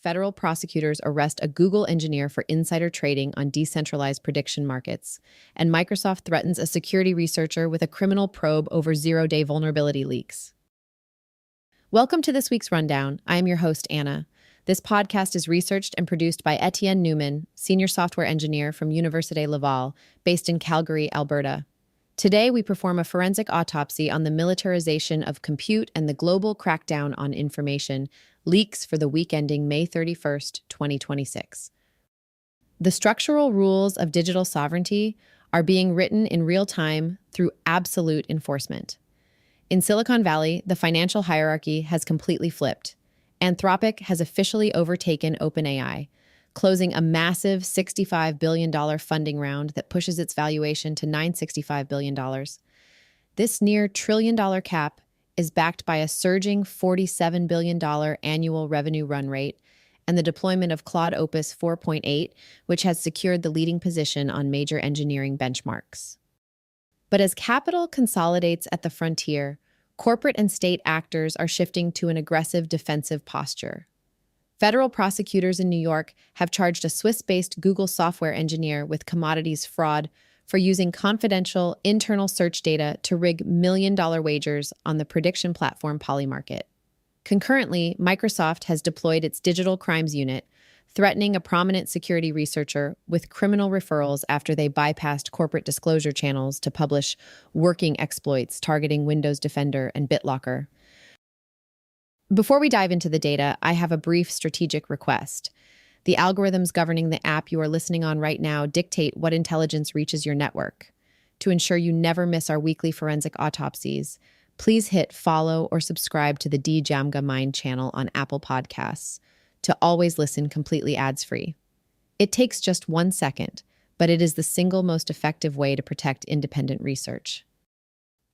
federal prosecutors arrest a Google engineer for insider trading on decentralized prediction markets, and Microsoft threatens a security researcher with a criminal probe over zero-day vulnerability leaks. Welcome to this week's Rundown. I am your host, Anna. This podcast is researched and produced by Etienne Newman, senior software engineer from Université Laval, based in Calgary, Alberta. Today, we perform a forensic autopsy on the militarization of compute and the global crackdown on information, leaks for the week ending May 31st, 2026. The structural rules of digital sovereignty are being written in real time through absolute enforcement. In Silicon Valley, the financial hierarchy has completely flipped. Anthropic has officially overtaken OpenAI, closing a massive $65 billion funding round that pushes its valuation to $965 billion. This near trillion-dollar cap is backed by a surging $47 billion annual revenue run rate and the deployment of Claude Opus 4.8, which has secured the leading position on major engineering benchmarks. But as capital consolidates at the frontier, corporate and state actors are shifting to an aggressive defensive posture. Federal prosecutors in New York have charged a Swiss-based Google software engineer with commodities fraud for using confidential internal search data to rig million-dollar wagers on the prediction platform Polymarket. Concurrently, Microsoft has deployed its digital crimes unit, threatening a prominent security researcher with criminal referrals after they bypassed corporate disclosure channels to publish working exploits targeting Windows Defender and BitLocker. Before we dive into the data, I have a brief strategic request. The algorithms governing the app you are listening on right now dictate what intelligence reaches your network. To ensure you never miss our weekly forensic autopsies, please hit follow or subscribe to the DJAMGAMIND channel on Apple Podcasts to always listen completely ads-free. It takes just 1 second, but it is the single most effective way to protect independent research.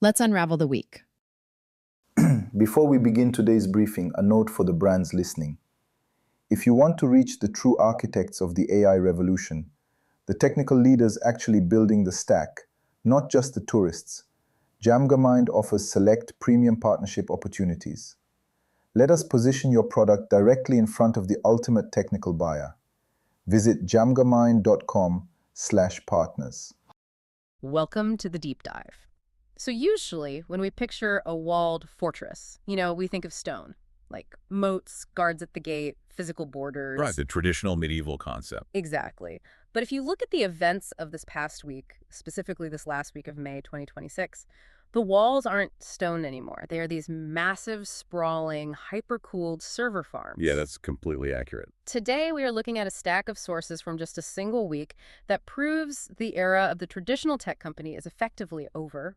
Let's unravel the week. Before we begin today's briefing, a note for the brands listening. If you want to reach the true architects of the AI revolution, the technical leaders actually building the stack, not just the tourists, DJAMGAMIND offers select premium partnership opportunities. Let us position your product directly in front of the ultimate technical buyer. Visit jamgamind.com/partners. Welcome to the deep dive. So usually, when we picture a walled fortress, we think of stone, like moats, guards at the gate, physical borders. Right, the traditional medieval concept. Exactly. But if you look at the events of this past week, specifically this last week of May 2026, the walls aren't stone anymore. They are these massive, sprawling, hyper-cooled server farms. Yeah, that's completely accurate. Today, we are looking at a stack of sources from just a single week that proves the era of the traditional tech company is effectively over.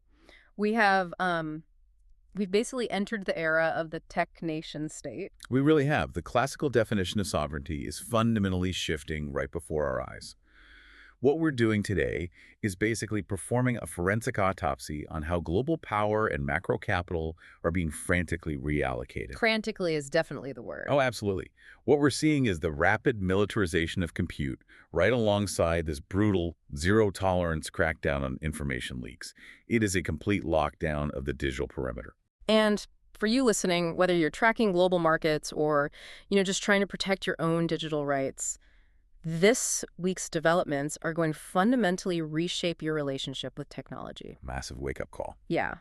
We've basically entered the era of the tech nation state. We really have. The classical definition of sovereignty is fundamentally shifting right before our eyes. What we're doing today is basically performing a forensic autopsy on how global power and macro capital are being frantically reallocated. Frantically is definitely the word. Oh, absolutely. What we're seeing is the rapid militarization of compute right alongside this brutal zero-tolerance crackdown on information leaks. It is a complete lockdown of the digital perimeter. And for you listening, whether you're tracking global markets or, just trying to protect your own digital rights, this week's developments are going to fundamentally reshape your relationship with technology. Massive wake-up call. Yeah.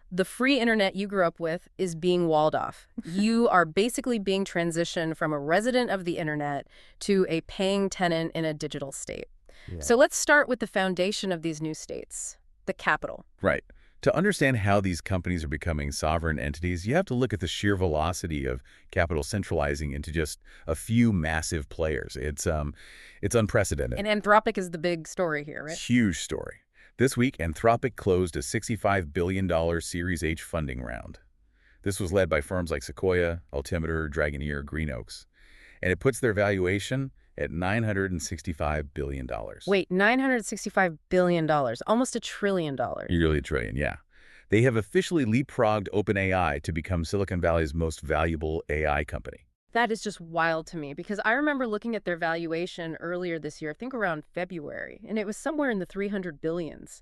The free internet you grew up with is being walled off. You are basically being transitioned from a resident of the internet to a paying tenant in a digital state. Yeah. So let's start with the foundation of these new states, the capital. Right. To understand how these companies are becoming sovereign entities, you have to look at the sheer velocity of capital centralizing into just a few massive players. It's unprecedented. And Anthropic is the big story here, right? Huge story. This week, Anthropic closed a $65 billion Series H funding round. This was led by firms like Sequoia, Altimeter, Dragoneer, Green Oaks. And it puts their valuation at $965 billion. Wait, $965 billion, almost $1 trillion. Nearly $1 trillion, yeah. They have officially leapfrogged OpenAI to become Silicon Valley's most valuable AI company. That is just wild to me, because I remember looking at their valuation earlier this year, I think around February, and it was somewhere in the 300 billions.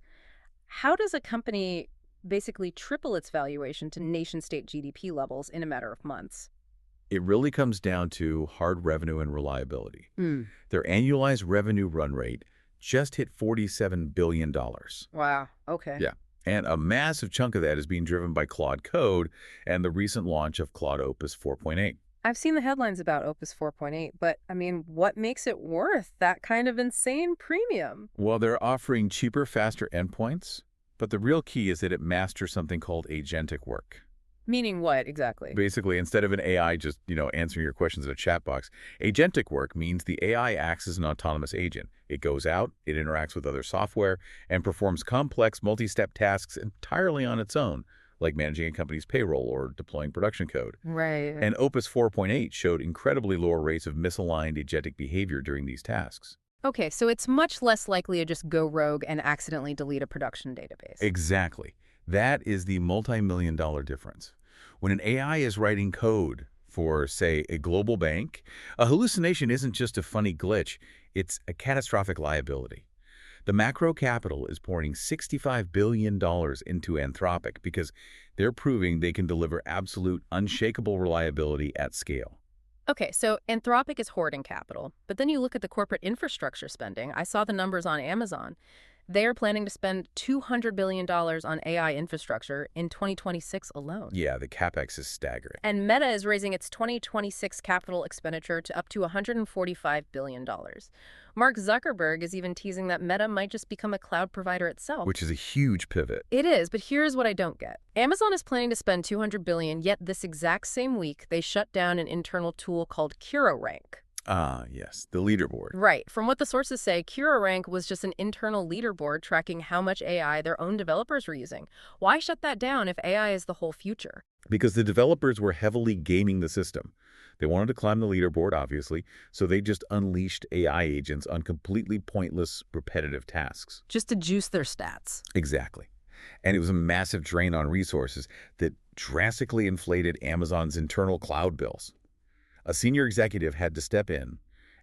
How does a company basically triple its valuation to nation-state GDP levels in a matter of months? It really comes down to hard revenue and reliability. Hmm. Their annualized revenue run rate just hit $47 billion. Wow. Okay. Yeah. And a massive chunk of that is being driven by Claude Code and the recent launch of Claude Opus 4.8. I've seen the headlines about Opus 4.8, but I mean, what makes it worth that kind of insane premium? Well, they're offering cheaper, faster endpoints, but the real key is that it masters something called agentic work. Meaning what exactly? Basically, instead of an AI just, answering your questions in a chat box, agentic work means the AI acts as an autonomous agent. It goes out, it interacts with other software, and performs complex multi-step tasks entirely on its own, like managing a company's payroll or deploying production code. Right. And Opus 4.8 showed incredibly lower rates of misaligned agentic behavior during these tasks. Okay, so it's much less likely to just go rogue and accidentally delete a production database. Exactly. That is the multi-million-dollar difference. When an AI is writing code for, say, a global bank, a hallucination isn't just a funny glitch, it's a catastrophic liability. The macro capital is pouring $65 billion into Anthropic because they're proving they can deliver absolute, unshakable reliability at scale. Okay, so Anthropic is hoarding capital, but then you look at the corporate infrastructure spending. I saw the numbers on Amazon. They are planning to spend $200 billion on AI infrastructure in 2026 alone. Yeah, the capex is staggering. And Meta is raising its 2026 capital expenditure to up to $145 billion. Mark Zuckerberg is even teasing that Meta might just become a cloud provider itself. Which is a huge pivot. It is, but here's what I don't get. Amazon is planning to spend $200 billion, yet this exact same week, they shut down an internal tool called QuroRank. Ah, yes, the leaderboard. Right. From what the sources say, QuroRank was just an internal leaderboard tracking how much AI their own developers were using. Why shut that down if AI is the whole future? Because the developers were heavily gaming the system. They wanted to climb the leaderboard, obviously, so they just unleashed AI agents on completely pointless, repetitive tasks. Just to juice their stats. Exactly. And it was a massive drain on resources that drastically inflated Amazon's internal cloud bills. A senior executive had to step in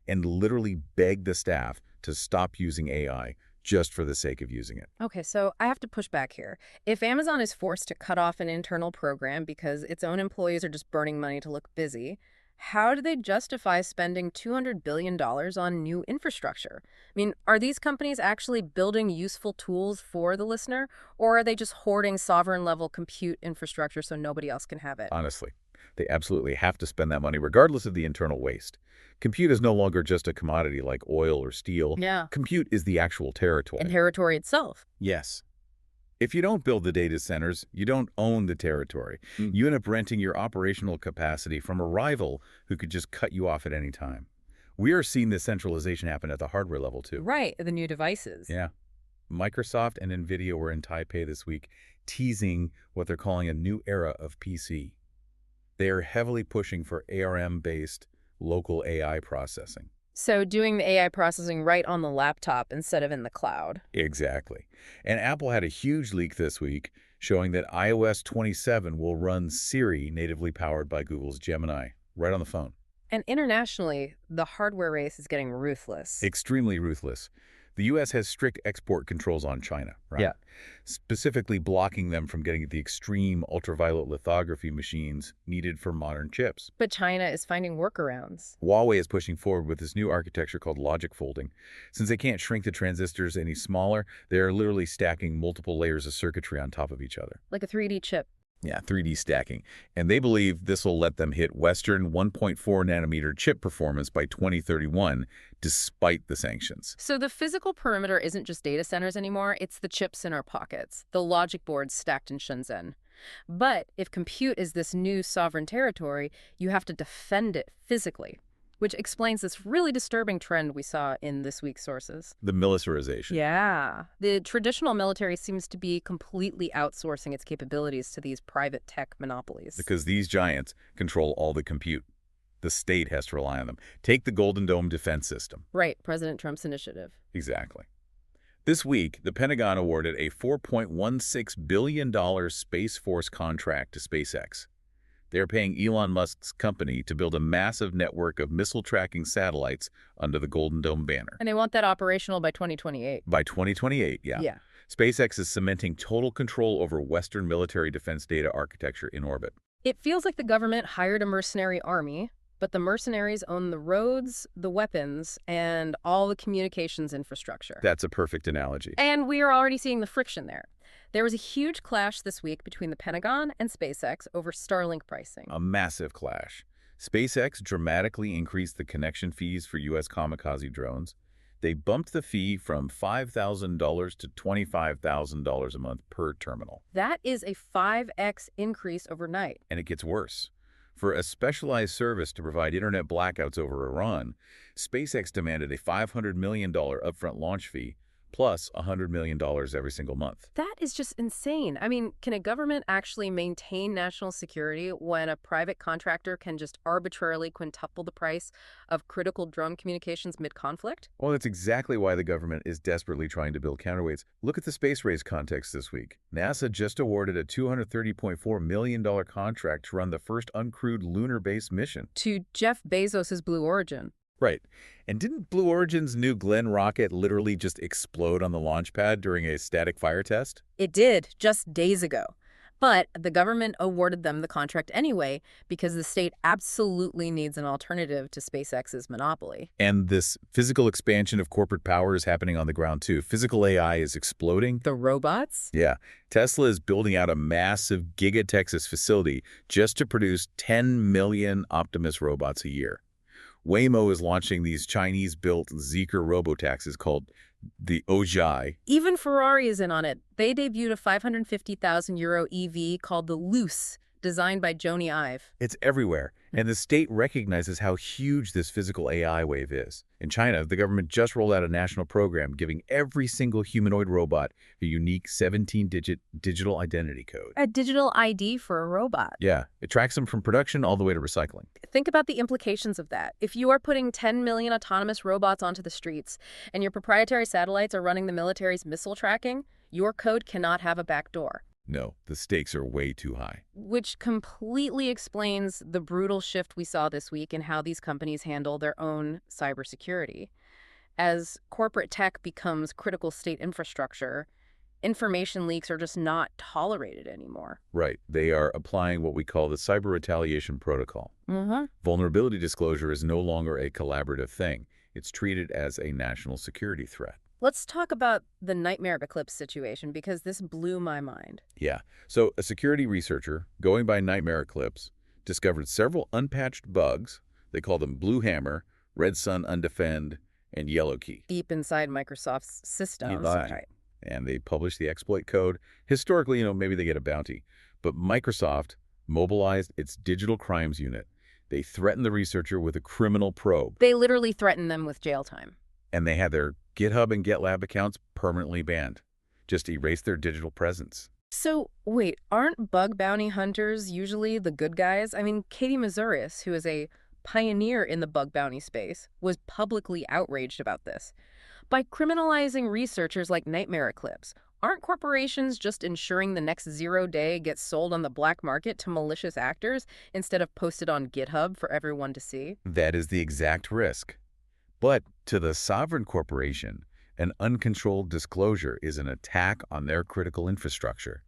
and literally beg the staff to stop using AI just for the sake of using it. Okay, so I have to push back here. If Amazon is forced to cut off an internal program because its own employees are just burning money to look busy, how do they justify spending $200 billion on new infrastructure? I mean, are these companies actually building useful tools for the listener, or are they just hoarding sovereign-level compute infrastructure so nobody else can have it? Honestly, they absolutely have to spend that money regardless of the internal waste. Compute is no longer just a commodity like oil or steel. Yeah. Compute is the actual territory. And territory itself. Yes. If you don't build the data centers, you don't own the territory. You end up renting your operational capacity from a rival who could just cut you off at any time. We are seeing this centralization happen at the hardware level, too. Right, the new devices. Yeah. Microsoft and NVIDIA were in Taipei this week teasing what they're calling a new era of PC. They are heavily pushing for ARM-based local AI processing. So doing the AI processing right on the laptop instead of in the cloud. Exactly. And Apple had a huge leak this week showing that iOS 27 will run Siri natively powered by Google's Gemini right on the phone. And internationally, the hardware race is getting ruthless. Extremely ruthless. The U.S. has strict export controls on China, right? Yeah. Specifically blocking them from getting the extreme ultraviolet lithography machines needed for modern chips. But China is finding workarounds. Huawei is pushing forward with this new architecture called logic folding. Since they can't shrink the transistors any smaller, they are literally stacking multiple layers of circuitry on top of each other. Like a 3D chip. Yeah, 3D stacking. And they believe this will let them hit Western 1.4 nanometer chip performance by 2031, despite the sanctions. So the physical perimeter isn't just data centers anymore, it's the chips in our pockets, the logic boards stacked in Shenzhen. But if compute is this new sovereign territory, you have to defend it physically, which explains this really disturbing trend we saw in this week's sources. The militarization. Yeah. The traditional military seems to be completely outsourcing its capabilities to these private tech monopolies. Because these giants control all the compute. The state has to rely on them. Take the Golden Dome defense system. Right, President Trump's initiative. Exactly. This week, the Pentagon awarded a $4.16 billion Space Force contract to SpaceX. They are paying Elon Musk's company to build a massive network of missile-tracking satellites under the Golden Dome banner. And they want that operational by 2028. By 2028, yeah. Yeah. SpaceX is cementing total control over Western military defense data architecture in orbit. It feels like the government hired a mercenary army, but the mercenaries own the roads, the weapons, and all the communications infrastructure. That's a perfect analogy. And we are already seeing the friction there. There was a huge clash this week between the Pentagon and SpaceX over Starlink pricing. A massive clash. SpaceX dramatically increased the connection fees for U.S. kamikaze drones. They bumped the fee from $5,000 to $25,000 a month per terminal. That is a 5x increase overnight. And it gets worse. For a specialized service to provide internet blackouts over Iran, SpaceX demanded a $500 million upfront launch fee, plus $100 million every single month. That is just insane. I mean, can a government actually maintain national security when a private contractor can just arbitrarily quintuple the price of critical drone communications mid-conflict? Well, that's exactly why the government is desperately trying to build counterweights. Look at the space race context this week. NASA just awarded a $230.4 million contract to run the first uncrewed lunar-based mission. To Jeff Bezos' Blue Origin. Right. And didn't Blue Origin's New Glenn rocket literally just explode on the launch pad during a static fire test? It did, just days ago. But the government awarded them the contract anyway because the state absolutely needs an alternative to SpaceX's monopoly. And this physical expansion of corporate power is happening on the ground too. Physical AI is exploding. The robots? Yeah. Tesla is building out a massive Giga Texas facility just to produce 10 million Optimus robots a year. Waymo is launching these Chinese-built Zeekr robotaxis called the Ojai. Even Ferrari is in on it. They debuted a €550,000 EV called the Luce, designed by Joni Ive. It's everywhere, and the state recognizes how huge this physical AI wave is. In China, the government just rolled out a national program giving every single humanoid robot a unique 17-digit digital identity code. A digital ID for a robot. Yeah, it tracks them from production all the way to recycling. Think about the implications of that. If you are putting 10 million autonomous robots onto the streets and your proprietary satellites are running the military's missile tracking, your code cannot have a backdoor. No, the stakes are way too high. Which completely explains the brutal shift we saw this week in how these companies handle their own cybersecurity. As corporate tech becomes critical state infrastructure, information leaks are just not tolerated anymore. Right. They are applying what we call the cyber retaliation protocol. Vulnerability disclosure is no longer a collaborative thing. It's treated as a national security threat. Let's talk about the nightmare eclipse situation, because this blew my mind. Yeah. So a security researcher, going by Nightmare Eclipse, discovered several unpatched bugs. They call them Blue Hammer, Red Sun Undefend, and Yellow Key. Deep inside Microsoft's systems. Right. And they published the exploit code. Historically, maybe they get a bounty. But Microsoft mobilized its digital crimes unit. They threatened the researcher with a criminal probe. They literally threatened them with jail time. And they had their GitHub and GitLab accounts permanently banned. Just erase their digital presence. So, wait, aren't bug bounty hunters usually the good guys? I mean, Katie Mazurius, who is a pioneer in the bug bounty space, was publicly outraged about this. By criminalizing researchers like Nightmare Eclipse, aren't corporations just ensuring the next 0 day gets sold on the black market to malicious actors instead of posted on GitHub for everyone to see? That is the exact risk. But to the sovereign corporation, an uncontrolled disclosure is an attack on their critical infrastructure.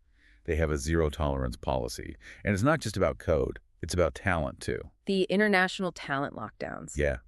They have a zero-tolerance policy. And it's not just about code. It's about talent, too. The international talent lockdowns. Yeah.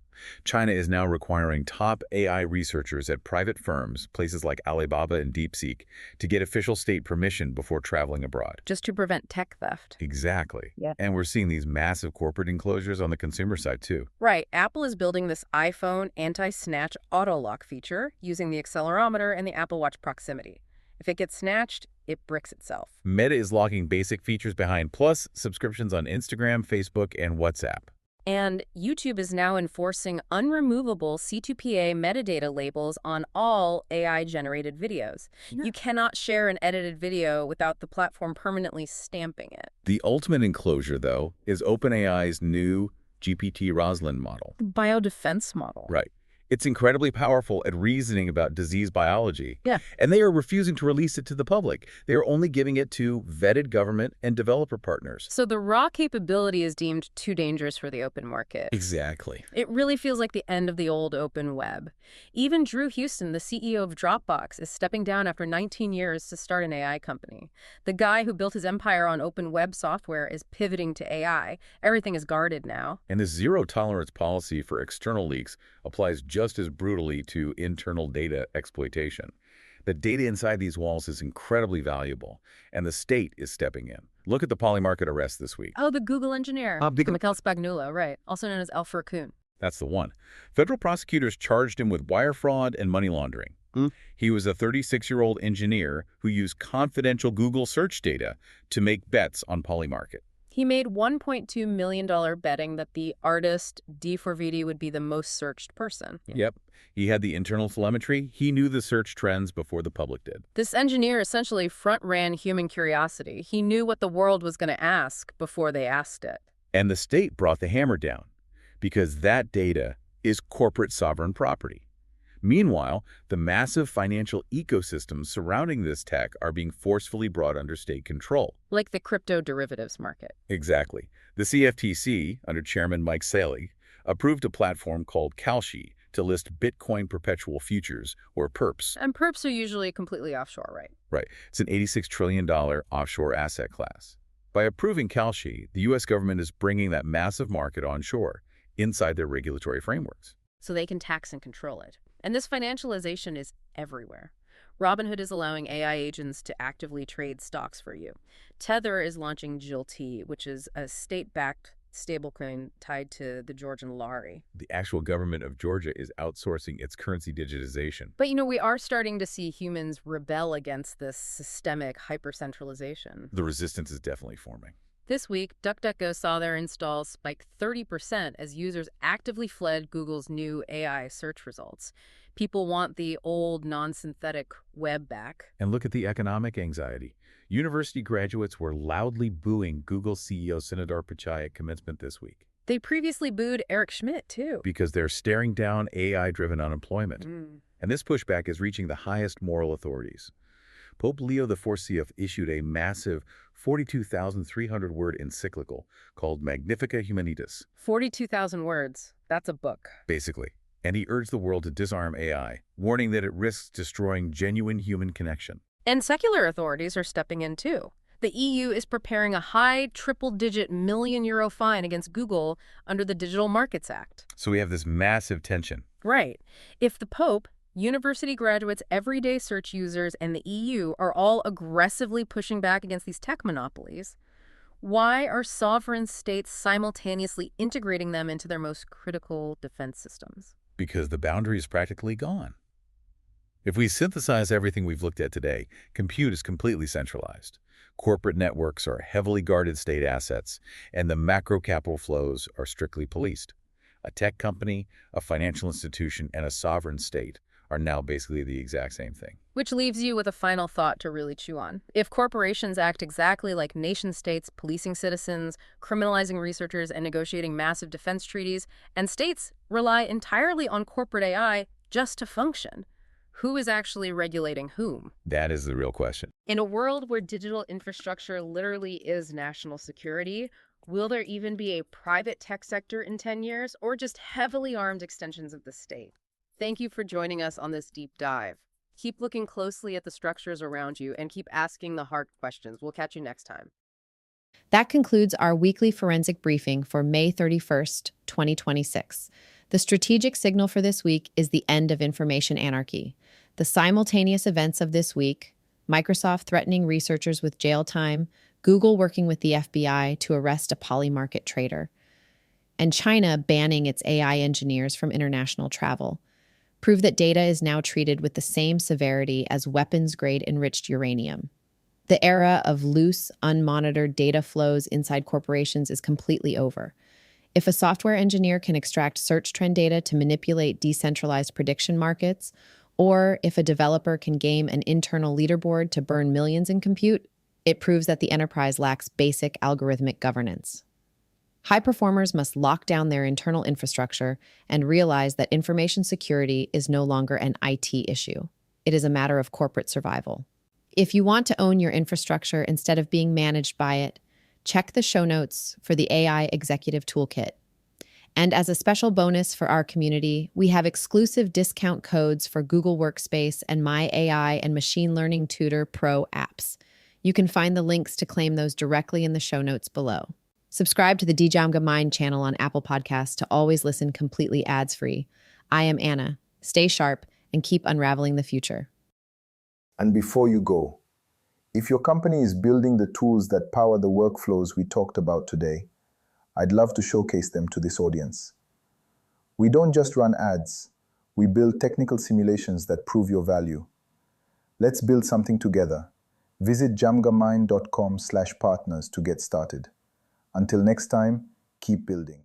China is now requiring top AI researchers at private firms, places like Alibaba and DeepSeek, to get official state permission before traveling abroad. Just to prevent tech theft. Exactly. Yeah. And we're seeing these massive corporate enclosures on the consumer side, too. Right. Apple is building this iPhone anti-snatch auto lock feature using the accelerometer and the Apple Watch proximity. If it gets snatched, it bricks itself. Meta is locking basic features behind Plus subscriptions on Instagram, Facebook, and WhatsApp. And YouTube is now enforcing unremovable C2PA metadata labels on all AI-generated videos. You cannot share an edited video without the platform permanently stamping it. The ultimate enclosure, though, is OpenAI's new GPT Roslyn model. The biodefense model. Right. It's incredibly powerful at reasoning about disease biology. Yeah. And they are refusing to release it to the public. They are only giving it to vetted government and developer partners. So the raw capability is deemed too dangerous for the open market. Exactly. It really feels like the end of the old open web. Even Drew Houston, the CEO of Dropbox, is stepping down after 19 years to start an AI company. The guy who built his empire on open web software is pivoting to AI. Everything is guarded now. And this zero-tolerance policy for external leaks applies just as brutally to internal data exploitation. The data inside these walls is incredibly valuable, and the state is stepping in. Look at the Polymarket arrest this week. Oh, the Google engineer. Michele Spagnulo, right. Also known as El Furcoon. That's the one. Federal prosecutors charged him with wire fraud and money laundering. He was a 36-year-old engineer who used confidential Google search data to make bets on Polymarket. He made $1.2 million betting that the artist D. Forviti would be the most searched person. Yep. He had the internal telemetry. He knew the search trends before the public did. This engineer essentially front-ran human curiosity. He knew what the world was going to ask before they asked it. And the state brought the hammer down because that data is corporate sovereign property. Meanwhile, the massive financial ecosystems surrounding this tech are being forcefully brought under state control. Like the crypto derivatives market. Exactly. The CFTC, under Chairman Mike Selig, approved a platform called Kalshi to list Bitcoin perpetual futures, or perps. And perps are usually completely offshore, right? Right. It's an $86 trillion offshore asset class. By approving Kalshi, the U.S. government is bringing that massive market onshore, inside their regulatory frameworks. So they can tax and control it. And this financialization is everywhere. Robinhood is allowing AI agents to actively trade stocks for you. Tether is launching GILT, which is a state-backed stablecoin tied to the Georgian lari. The actual government of Georgia is outsourcing its currency digitization. But, we are starting to see humans rebel against this systemic hyper-centralization. The resistance is definitely forming. This week, DuckDuckGo saw their installs spike 30% as users actively fled Google's new AI search results. People want the old, non-synthetic web back. And look at the economic anxiety. University graduates were loudly booing Google CEO Sundar Pichai at commencement this week. They previously booed Eric Schmidt, too. Because they're staring down AI-driven unemployment. And this pushback is reaching the highest moral authorities. Pope Leo XIV issued a massive 42,300-word encyclical called Magnifica Humanitas. 42,000 words. That's a book. Basically. And he urged the world to disarm AI, warning that it risks destroying genuine human connection. And secular authorities are stepping in, too. The EU is preparing a high triple-digit million-euro fine against Google under the Digital Markets Act. So we have this massive tension. Right. If the Pope, university graduates, everyday search users, and the EU are all aggressively pushing back against these tech monopolies, why are sovereign states simultaneously integrating them into their most critical defense systems? Because the boundary is practically gone. If we synthesize everything we've looked at today, compute is completely centralized. Corporate networks are heavily guarded state assets, and the macro capital flows are strictly policed. A tech company, a financial institution, and a sovereign state are now basically the exact same thing. Which leaves you with a final thought to really chew on. If corporations act exactly like nation-states, policing citizens, criminalizing researchers, and negotiating massive defense treaties, and states rely entirely on corporate AI just to function, who is actually regulating whom? That is the real question. In a world where digital infrastructure literally is national security, will there even be a private tech sector in 10 years, or just heavily armed extensions of the state? Thank you for joining us on this deep dive. Keep looking closely at the structures around you and keep asking the hard questions. We'll catch you next time. That concludes our weekly forensic briefing for May 31st, 2026. The strategic signal for this week is the end of information anarchy. The simultaneous events of this week, Microsoft threatening researchers with jail time, Google working with the FBI to arrest a Polymarket trader, and China banning its AI engineers from international travel, prove that data is now treated with the same severity as weapons-grade enriched uranium. The era of loose, unmonitored data flows inside corporations is completely over. If a software engineer can extract search trend data to manipulate decentralized prediction markets, or if a developer can game an internal leaderboard to burn millions in compute, it proves that the enterprise lacks basic algorithmic governance. High performers must lock down their internal infrastructure and realize that information security is no longer an IT issue. It is a matter of corporate survival. If you want to own your infrastructure instead of being managed by it, check the show notes for the AI Executive Toolkit. And as a special bonus for our community, we have exclusive discount codes for Google Workspace and My AI and Machine Learning Tutor Pro apps. You can find the links to claim those directly in the show notes below. Subscribe to the DJAMGAMIND channel on Apple Podcasts to always listen completely ads-free. I am Anna. Stay sharp and keep unraveling the future. And before you go, if your company is building the tools that power the workflows we talked about today, I'd love to showcase them to this audience. We don't just run ads, we build technical simulations that prove your value. Let's build something together. Visit jamgamind.com/partners to get started. Until next time, keep building.